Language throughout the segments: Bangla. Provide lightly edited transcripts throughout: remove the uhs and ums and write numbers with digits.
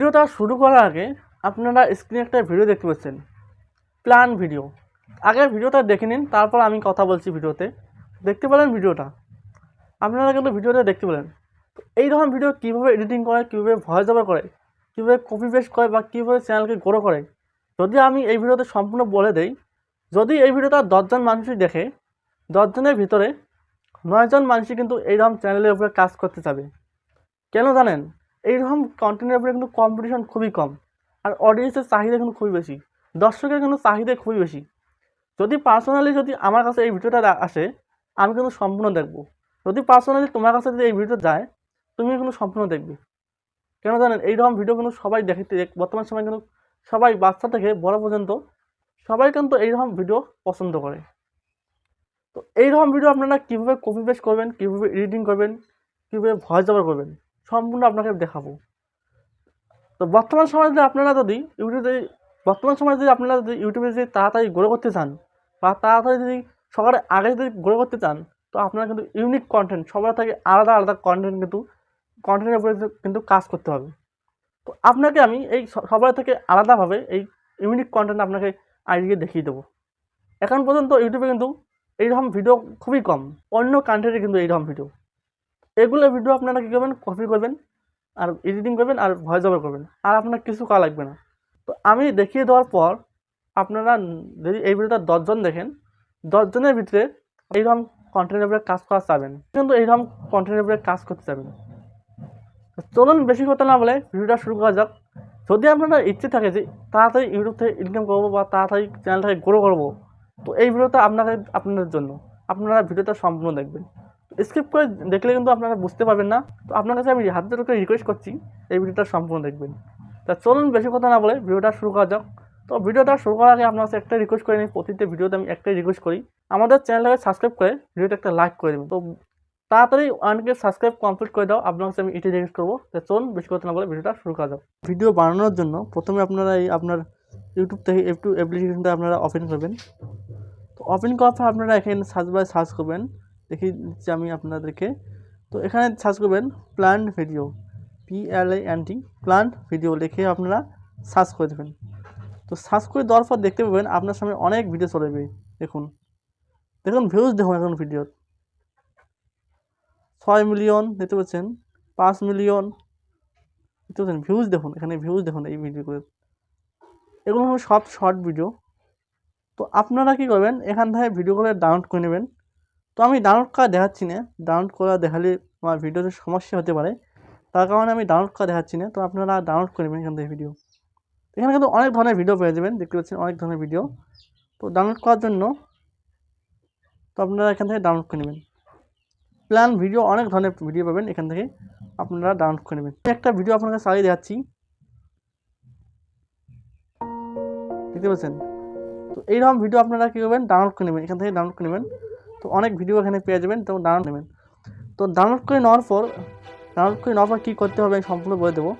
ভিডিওটা শুরু করার আগে আপনারা স্ক্রিনে একটা ভিডিও দেখতে পাচ্ছেন, প্ল্যান ভিডিও। আগে ভিডিওটা দেখে নিন, তারপর আমি কথা বলছি। ভিডিওতে দেখতে পেলেন ভিডিওটা, আপনারা কিন্তু ভিডিওটা দেখতে পেলেন। তো এইরকম ভিডিও কীভাবে এডিটিং করে, কীভাবে ভয়েস ওভার করে, কীভাবে কপি পেস্ট করে বা কীভাবে চ্যানেলকে গ্রো করে, যদি আমি এই ভিডিওতে সম্পূর্ণ বলে দেই, যদি এই ভিডিওটা 10 জন মানুষই দেখে, 10 জনের ভিতরে 9 জন মানুষই কিন্তু এইরকম চ্যানেলের উপরে কাজ করতে যাবে। কেন জানেন? এইরকম কন্টেন্টের উপরে কিন্তু কম্পিটিশন খুবই কম, আর অডিয়েন্সের চাহিদা কিন্তু খুবই বেশি, দর্শকের কিন্তু চাহিদা খুবই বেশি। যদি পার্সোনালি যদি আমার কাছে এই ভিডিওটা আসে, আমি কিন্তু সম্পূর্ণ দেখব। যদি পার্সোনালি তোমার কাছে যদি এই ভিডিও যায়, তুমি কিন্তু সম্পূর্ণ দেখবে। কেন জানেন? এইরকম ভিডিও কিন্তু সবাই দেখতে, বর্তমান সময় কিন্তু সবাই, বাচ্চা থেকে বড় পর্যন্ত সবাই কিন্তু এইরকম ভিডিও পছন্দ করে। তো এইরকম ভিডিও আপনারা কীভাবে কপি পেস্ট করবেন, কীভাবে এডিটিং করবেন, কীভাবে ভয়েস ওভার করবেন, সম্পূর্ণ আপনাকে দেখাবো। তো বর্তমান সময়ে যদি আপনারা যদি ইউটিউবে যদি তাড়াতাড়ি গ্রো করতে চান, বা তাড়াতাড়ি যদি সবার আগে যদি গ্রো করতে চান, তো আপনারা কিন্তু ইউনিক কন্টেন্ট, সবার থেকে আলাদা আলাদা কন্টেন্টের উপরে কিন্তু কাজ করতে হবে। তো আপনাকে আমি এই সবার থেকে আলাদাভাবে এই ইউনিক কন্টেন্ট আপনাকে আজকে দেখিয়ে দেবো। এখন পর্যন্ত ইউটিউবে কিন্তু এইরকম ভিডিও খুবই কম, অন্য কান্ট্রিতে কিন্তু এইরকম ভিডিও। এগুলো ভিডিও আপনারা কী করবেন? কপি করবেন, আর এডিটিং করবেন, আর ভয়েস ওভার করবেন, আর আপনার কিছু করা লাগবে না। তো আমি দেখিয়ে দেওয়ার পর আপনারা যদি এই ভিডিওটা 10 জন দেখেন, 10 জনের ভিতরে এইরকম কন্টেন্টের উপরে কাজ করা যাবেন, কিন্তু এইরকম কন্টেন্টের উপরে কাজ করতে যাবেন। চলুন বেশি কথা না বলে ভিডিওটা শুরু করা যাক। যদি আপনারা ইচ্ছে থাকে যে তাড়াতাড়ি ইউটিউব থেকে ইনকাম করবো বা তাড়াতাড়ি চ্যানেলটাকে গ্রো করবো, তো এই ভিডিওটা আপনাদের জন্য। আপনারা ভিডিওটা সম্পূর্ণ দেখবেন। স্কিপ করে দেখলে কিন্তু আপনারা বুঝতে পারবেন না। তো আপনার কাছে আমি হাত জোড় করে রিকোয়েস্ট করছি, এই ভিডিওটা সম্পূর্ণ দেখবেন। তা চলুন বেশি কথা না বলে ভিডিওটা শুরু করা যাক। তো ভিডিওটা শুরু করার আগে আপনার কাছে একটাই রিকোয়েস্ট করে নিই, প্রতিটা ভিডিওতে আমি একটাই রিকোয়েস্ট করি, আমাদের চ্যানেলটাকে সাবস্ক্রাইব করে ভিডিওটা একটা লাইক করে দেবেন। তো তাড়াতাড়ি অনেকে সাবস্ক্রাইব কমপ্লিট করে দাও, আপনার কাছে আমি এটাই রিকোয়েস্ট করবো। তো চলুন বেশি কথা না বলে ভিডিওটা শুরু করা যাক। ভিডিও বানানোর জন্য প্রথমে আপনারা এই আপনার ইউটিউব থেকে একটু অ্যাপ্লিকেশনটা আপনারা ওপেন করবেন। তো ওপেন করার পর আপনারা এখানে সার্চ করবেন, দেখিয়ে দিচ্ছি আমি আপনাদেরকে। তো এখানে সার্চ করবেন plant video, PLANT, plant video লিখে আপনারা সার্চ করে দেবেন। তো সার্চ করে দেওয়ার পর দেখতে পাবেন আপনার সামনে অনেক ভিডিও চলে যাবে। দেখুন ভিউজ দেখুন, এখন ভিডিও 6 মিলিয়ন দেখতে পাচ্ছেন, 5 মিলিয়ন দেখতে পাচ্ছেন। ভিউজ দেখুন, এখানে ভিউজ দেখুন এই ভিডিওগুলো। এগুলো হলো সব শর্ট ভিডিও। তো আপনারা কী করবেন? এখান থেকে ভিডিওগুলো ডাউনলোড করে নেবেন। তো আমি ডাউনলোড করা দেখাচ্ছি না, ডাউনলোড করা দেখালে আমার ভিডিওতে সমস্যা হতে পারে, তার কারণে আমি ডাউনলোড করা দেখাচ্ছি না। তো আপনারা ডাউনলোড করে নেবেন এখান থেকে ভিডিও। এখানে কিন্তু অনেক ধরনের ভিডিও পেয়ে যাবেন, দেখতে পাচ্ছেন অনেক ধরনের ভিডিও। তো ডাউনলোড করার জন্য তো আপনারা এখান থেকে ডাউনলোড করে নেবেন। প্ল্যান ভিডিও, অনেক ধরনের ভিডিও পাবেন, এখান থেকে আপনারা ডাউনলোড করে নেবেন। একটা ভিডিও আপনাকে চালিয়ে দেখাচ্ছি, দেখতে পাচ্ছেন। তো এইরকম ভিডিও আপনারা কী করবেন? ডাউনলোড করে নেবেন, এখান থেকে ডাউনলোড করে নেবেন। তো অনেক ভিডিও এখানে পেয়ে যাবেন, তো ডাউনলোড নেবেন। তো ডাউনলোড করে নেওয়ার পর কী করতে হবে আমি সম্পূর্ণ বলে দেবো।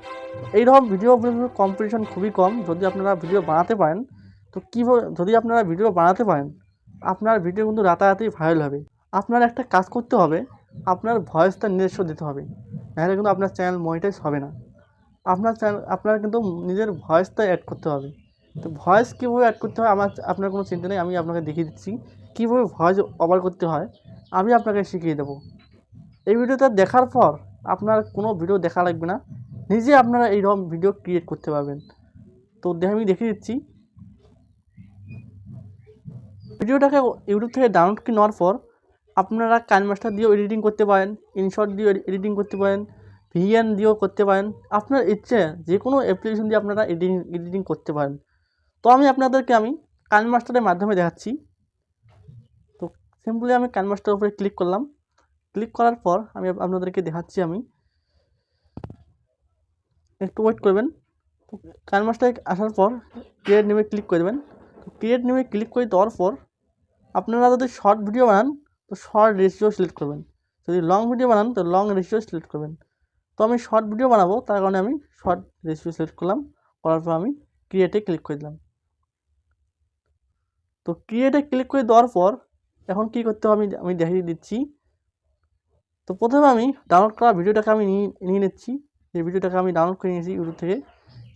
এইরকম ভিডিও কম্পিটিশন খুবই কম। যদি আপনারা ভিডিও বানাতে পারেন, তো যদি আপনারা ভিডিও বানাতে পারেন, আপনার ভিডিও কিন্তু রাতারাতি ভাইরাল হবে। আপনার একটা কাজ করতে হবে, আপনার ভয়েসটা নিজস্ব দিতে হবে, নাহলে কিন্তু আপনার চ্যানেল মনিটাইজ হবে না। আপনার কিন্তু নিজের ভয়েসটা অ্যাড করতে হবে। তো ভয়েস কীভাবে অ্যাড করতে হয় আপনার কোনো চিন্তা নেই, আমি আপনাকে দেখিয়ে দিচ্ছি কীভাবে ভয়েস ওভার করতে হয়, আমি আপনাকে শিখিয়ে দেবো। এই ভিডিওটা দেখার পর আপনার কোনো ভিডিও দেখা লাগবে না, নিজে আপনারা এইরকম ভিডিও ক্রিয়েট করতে পারবেন। তো আমি দেখিয়ে দিচ্ছি। ভিডিওটাকে ইউটিউব থেকে ডাউনলোড করে নেওয়ার পর আপনারা কাইনমাস্টার দিয়েও এডিটিং করতে পারেন, ইনশট দিয়েও এডিটিং করতে পারেন, VN দিয়েও করতে পারেন। আপনার ইচ্ছে যে কোনো অ্যাপ্লিকেশন দিয়ে আপনারা এডিটিং করতে পারেন। তো আমি আপনাদেরকে কাইনমাস্টারের মাধ্যমে দেখাচ্ছি। তো সিম্পলি আমি কাইনমাস্টারের উপরে ক্লিক করলাম। ক্লিক করার পর আমি আপনাদেরকে দেখাচ্ছি। আমি একটু ওয়েট করবেন। তো কাইনমাস্টারে আসার পর ক্রিয়েট নিউয়ে ক্লিক করে দেবেন। তো ক্রিয়েট নিউয়ে ক্লিক করে দেওয়ার পর আপনারা যদি শর্ট ভিডিও বানান, তো শর্ট রেশিও সিলেক্ট করবেন। যদি লং ভিডিও বানান, তো লং রেশিও সিলেক্ট করবেন। তো আমি শর্ট ভিডিও বানাবো, তার কারণে আমি শর্ট রেশিও সিলেক্ট করলাম। করার পর আমি ক্রিয়েটে ক্লিক করে দিলাম। তো ক্রিয়েটে ক্লিক করে দেওয়ার পর এখন কী করতে হবে আমি দেখিয়ে দিচ্ছি। তো প্রথমে আমি ডাউনলোড করা ভিডিওটাকে আমি নিয়ে নিচ্ছি। এই ভিডিওটাকে আমি ডাউনলোড করে নিয়েছি ইউটিউব থেকে।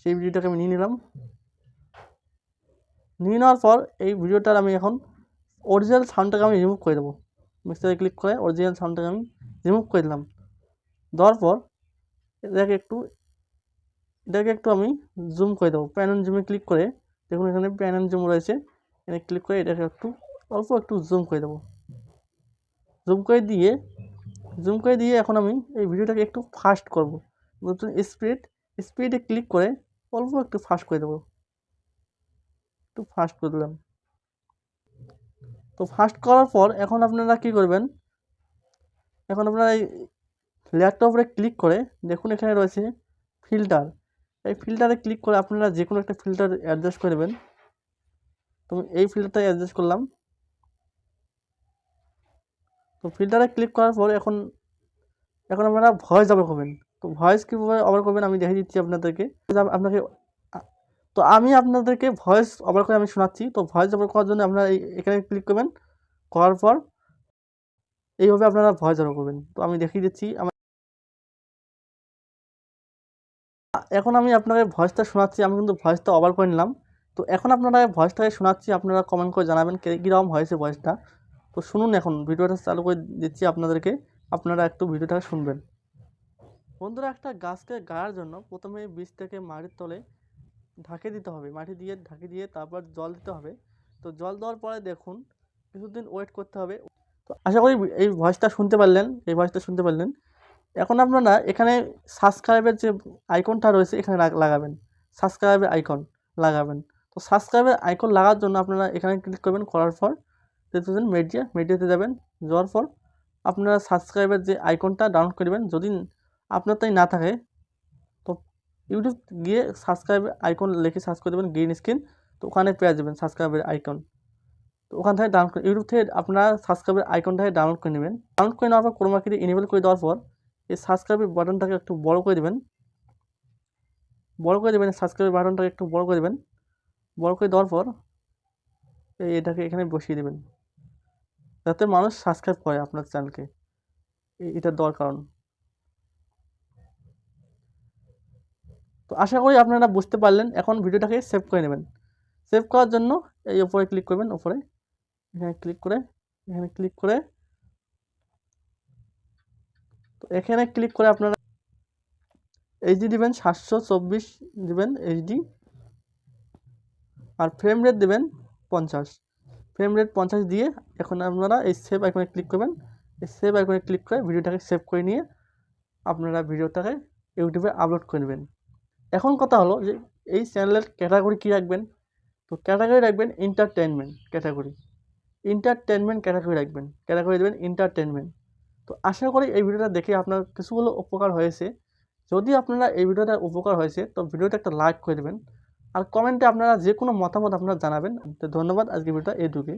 সেই ভিডিওটাকে আমি নিয়ে নিলাম। নিয়ে নেওয়ার পর এই ভিডিওটার আমি এখন অরিজিনাল সাউন্ডটাকে আমি রিমুভ করে দেবো। মিক্সারে ক্লিক করে অরিজিনাল সাউন্ডটাকে আমি রিমুভ করে দিলাম। দেওয়ার পর এটাকে একটু আমি জুম করে দেবো। প্যান অ্যান্ড জুমে ক্লিক করে দেখুন এখানে প্যান অ্যান্ড জুম রয়েছে, এখানে ক্লিক করে এটাকে অল্প একটু জুম করে দেবো। জুম করে দিয়ে এখন আমি এই ভিডিওটাকে একটু ফাস্ট করবো। নতুন স্পিডে ক্লিক করে অল্প একটু ফাস্ট করে দেবো। একটু ফাস্ট করে দিলাম। তো ফাস্ট করার পর এখন আপনারা কী করবেন, এখন আপনারা এই লেয়ারটার উপরে ক্লিক করে দেখুন এখানে রয়েছে ফিল্টার। এই ফিল্টারে ক্লিক করে আপনারা যে কোনো একটা ফিল্টার অ্যাডজাস্ট করে দেবেন। তো এই ফিল্টারটা অ্যাডজাস্ট করলাম। তো ফিল্টারে ক্লিক করার পর এখন আপনারা ভয়েস ওভার করবেন। তো ভয়েস কীভাবে ওভার করবেন আমি দেখিয়ে দিচ্ছি আপনাদেরকে। তো আমি আপনাদেরকে ভয়েস ওভার করে আমি শোনাচ্ছি। তো ভয়েস ওভার করার জন্য আপনারা এখানে ক্লিক করবেন, করার পর এইভাবে আপনারা ভয়েস ওভার করবেন। তো আমি দেখিয়ে দিচ্ছি। এখন আমি আপনাকে ভয়েসটা শোনাচ্ছি, আমি কিন্তু ভয়েসটা ওভার করে নিলাম। তো এখন আপনারা ভয়েসটাকে শোনাচ্ছি, আপনারা কমেন্ট করে জানাবেন কীরকম হয়েছে ভয়েসটা। তো শুনুন, এখন ভিডিওটা চালু করে দিচ্ছি আপনাদেরকে, আপনারা একটু ভিডিওটা শুনবেন। বন্ধুরা, একটা গাছকে গাড়ার জন্য প্রথমে বীজটাকে মাটির তলে ঢাকে দিতে হবে, ঢাকে দিয়ে তারপর জল দিতে হবে। তো জল দেওয়ার পরে দেখুন কিছুদিন ওয়েট করতে হবে। তো আশা করি এই ভয়েসটা শুনতে পারলেন। এখন আপনারা এখানে সাবস্ক্রাইবের যে আইকনটা রয়েছে এখানে লাগাবেন, সাবস্ক্রাইবের আইকন লাগাবেন। তো সাবস্ক্রাইবের আইকন লাগার জন্য আপনারা এখানে ক্লিক করবেন, করার পর দেখবেন মিডিয়াতে যাবেন। যাওয়ার পর আপনারা সাবস্ক্রাইবের যে আইকনটা ডাউনলোড করবেন। যদি আপনার তাই না থাকে তো ইউটিউব গিয়ে সাবস্ক্রাইব আইকন লিখে সার্চ করে দেবেন গ্রিন স্ক্রিন। তো ওখানে পেয়ে যাবেন সাবস্ক্রাইবের আইকন। তো ওখান থেকে ডাউনলোড ইউটিউব থেকে আপনারা সাবস্ক্রাইবের আইকনটাকে ডাউনলোড করে নেবেন। ডাউনলোড করে নেওয়ার পর ক্রোমা কিতে ইনেবল করে দেওয়ার পর এই সাবস্ক্রাইবের বাটনটাকে একটু বড় করে দেবেন। সাবস্ক্রাইবের বাটনটাকে একটু বড় করে দেবেন। বড় করে দেওয়ার পর এটাকে এখানে বসিয়ে দেবেন, যাতে মানুষ সাবস্ক্রাইব করে আপনার চ্যানেলকে। এটা দেওয়ার কারণ। তো আশা করি আপনারা বুঝতে পারলেন। এখন ভিডিওটাকে সেভ করে নেবেন। সেভ করার জন্য এই উপরে ক্লিক করবেন, এখানে ক্লিক করে তো এখানে ক্লিক করে আপনারা এইচডি দিবেন, 724 দিবেন এইচডি, আর ফ্রেম রেট দেবেন 50। ফ্রেম রেট 50 দিয়ে এখন আপনারা এই সেভ আইকনে ক্লিক করবেন। এই সেভ আইকনে ক্লিক করে ভিডিওটাকে সেভ করে নিয়ে আপনারা ভিডিওটাকে ইউটিউবে আপলোড করে নেবেন। এখন কথা হলো যে এই চ্যানেলের ক্যাটাগরি কী রাখবেন। তো ক্যাটাগরি রাখবেন এন্টারটেনমেন্ট ক্যাটাগরি রাখবেন। ক্যাটাগরি দেবেন এন্টারটেনমেন্ট। তো আশা করি এই ভিডিওটা দেখে আপনার কিছু হলেও উপকার হয়েছে। যদি আপনারা এই ভিডিওটা উপকার হয়েছে তো ভিডিওটা একটা লাইক করে দেবেন, আর কমেন্টে আপনারা যে কোনো মতামত আপনারা জানাবেন। তো ধন্যবাদ, আজকে ভিডিওটা এইটুকুই।